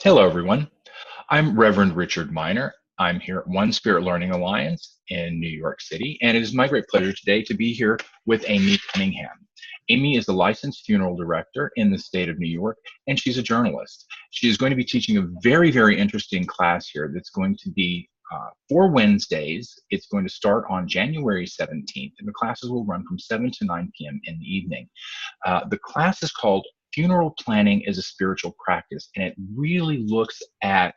Hello, everyone. I'm Reverend Richard Miner. I'm here at One Spirit Learning Alliance in New York City, and it is my great pleasure today to be here with Amy Cunningham. Amy is a licensed funeral director in the state of New York, and she's a journalist. She is going to be teaching a very, very interesting class here that's going to be 4 Wednesdays. It's going to start on January 17th, and the classes will run from 7 to 9 p.m. in the evening. The class is called Funeral Planning as a Spiritual Practice, and it really looks at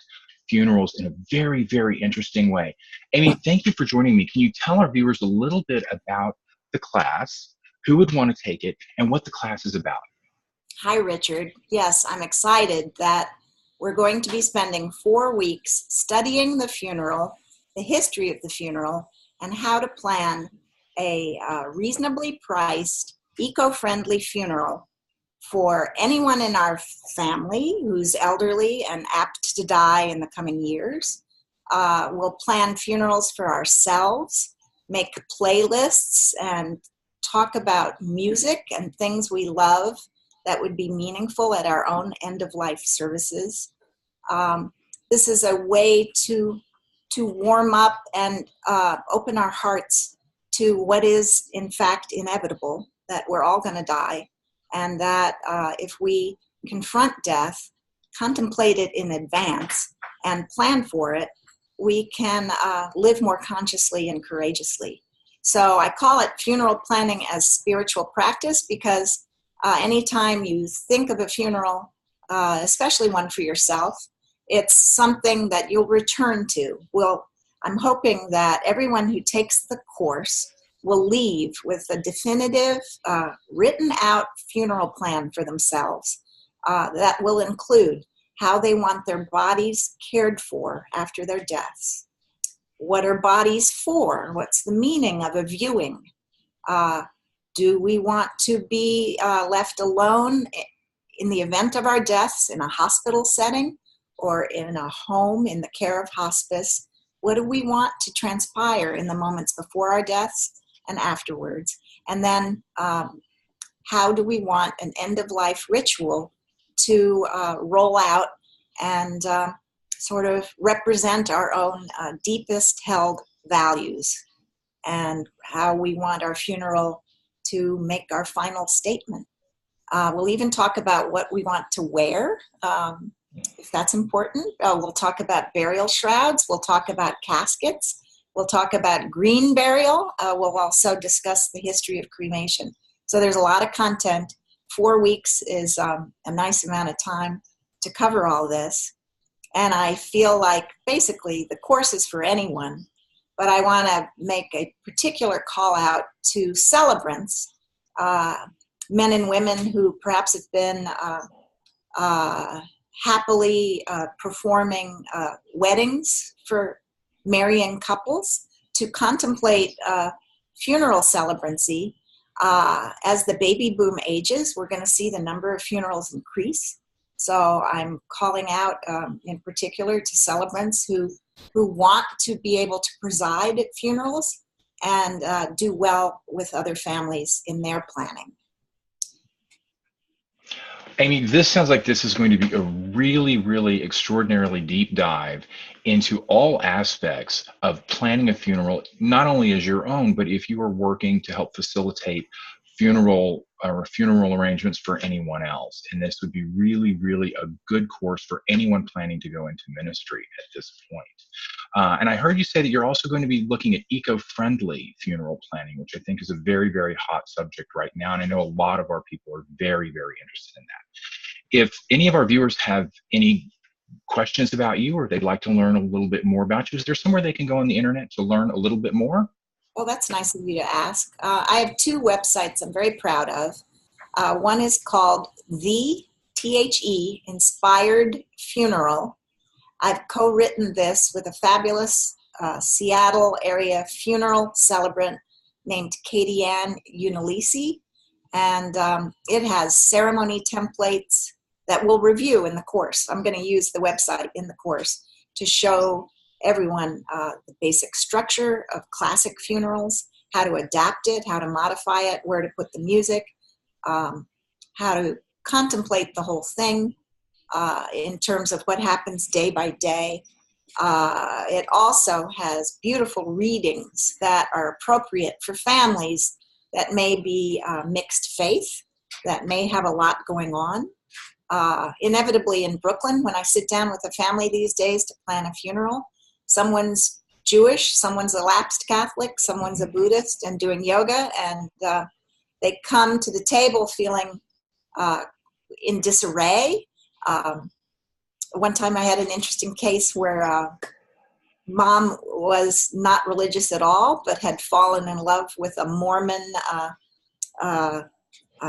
funerals in a very, very interesting way. Amy, thank you for joining me. Can you tell our viewers a little bit about the class, who would want to take it, and what the class is about? Hi, Richard. Yes, I'm excited that we're going to be spending 4 weeks studying the funeral, the history of the funeral, and how to plan a reasonably priced, eco-friendly funeral for anyone in our family who's elderly and apt to die in the coming years. We'll plan funerals for ourselves, make playlists, and talk about music and things we love that would be meaningful at our own end-of-life services. This is a way to warm up and open our hearts to what is, in fact, inevitable, that we're all going to die, and that if we confront death, contemplate it in advance, and plan for it, we can live more consciously and courageously. So I call it funeral planning as spiritual practice because anytime you think of a funeral, especially one for yourself, it's something that you'll return to. I'm hoping that everyone who takes the course will leave with a definitive, written out funeral plan for themselves that will include how they want their bodies cared for after their deaths. What are bodies for? What's the meaning of a viewing? Do we want to be left alone in the event of our deaths in a hospital setting or in a home in the care of hospice? What do we want to transpire in the moments before our deaths and afterwards? And then how do we want an end-of-life ritual to roll out and sort of represent our own deepest held values, and how we want our funeral to make our final statement. We'll even talk about what we want to wear, if that's important. We'll talk about burial shrouds. We'll talk about caskets. We'll talk about green burial. We'll also discuss the history of cremation. So there's a lot of content. 4 weeks is a nice amount of time to cover all this. And I feel like basically the course is for anyone, but I want to make a particular call out to celebrants, men and women who perhaps have been happily performing weddings for marrying couples, to contemplate funeral celebrancy. As the baby boom ages, we're going to see the number of funerals increase. So I'm calling out in particular to celebrants who want to be able to preside at funerals and do well with other families in their planning. Amy, this sounds like this is going to be a really, really extraordinarily deep dive into all aspects of planning a funeral, not only as your own, but if you are working to help facilitate funeral arrangements for anyone else. And this would be really, really a good course for anyone planning to go into ministry at this point. And I heard you say that you're also going to be looking at eco-friendly funeral planning, which I think is a very, very hot subject right now. And I know a lot of our people are very, very interested in that. If any of our viewers have any questions about you, or they'd like to learn a little bit more about you, is there somewhere they can go on the internet to learn a little bit more? Well, that's nice of you to ask. I have two websites I'm very proud of. One is called Inspired Funeral. I've co-written this with a fabulous Seattle area funeral celebrant named Katie Ann Unilisi. And it has ceremony templates that we'll review in the course. I'm going to use the website in the course to show everyone the basic structure of classic funerals, how to adapt it, how to modify it, where to put the music, how to contemplate the whole thing, in terms of what happens day by day. It also has beautiful readings that are appropriate for families that may be mixed faith, that may have a lot going on. Inevitably in Brooklyn, when I sit down with a family these days to plan a funeral, someone's Jewish, someone's a lapsed Catholic, someone's a Buddhist and doing yoga, and they come to the table feeling in disarray. One time I had an interesting case where mom was not religious at all, but had fallen in love with a Mormon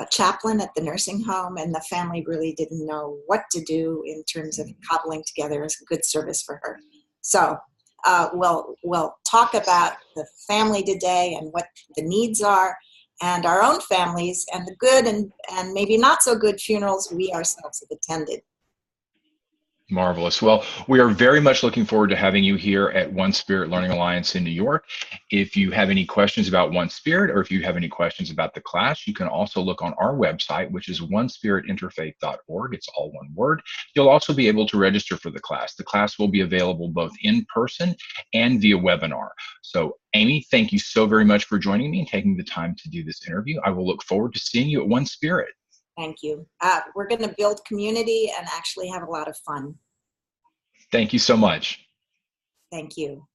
chaplain at the nursing home, and the family really didn't know what to do in terms of cobbling together a good service for her. So we'll talk about the family today and what the needs are, and our own families, and the good and maybe not so good funerals we ourselves have attended. Marvelous. Well, we are very much looking forward to having you here at One Spirit Learning Alliance in New York. If you have any questions about One Spirit, or if you have any questions about the class, you can also look on our website, which is onespiritinterfaith.org. It's all one word. You'll also be able to register for the class. The class will be available both in person and via webinar. So, Amy, thank you so very much for joining me and taking the time to do this interview. I will look forward to seeing you at One Spirit. Thank you. We're going to build community and actually have a lot of fun. Thank you so much. Thank you.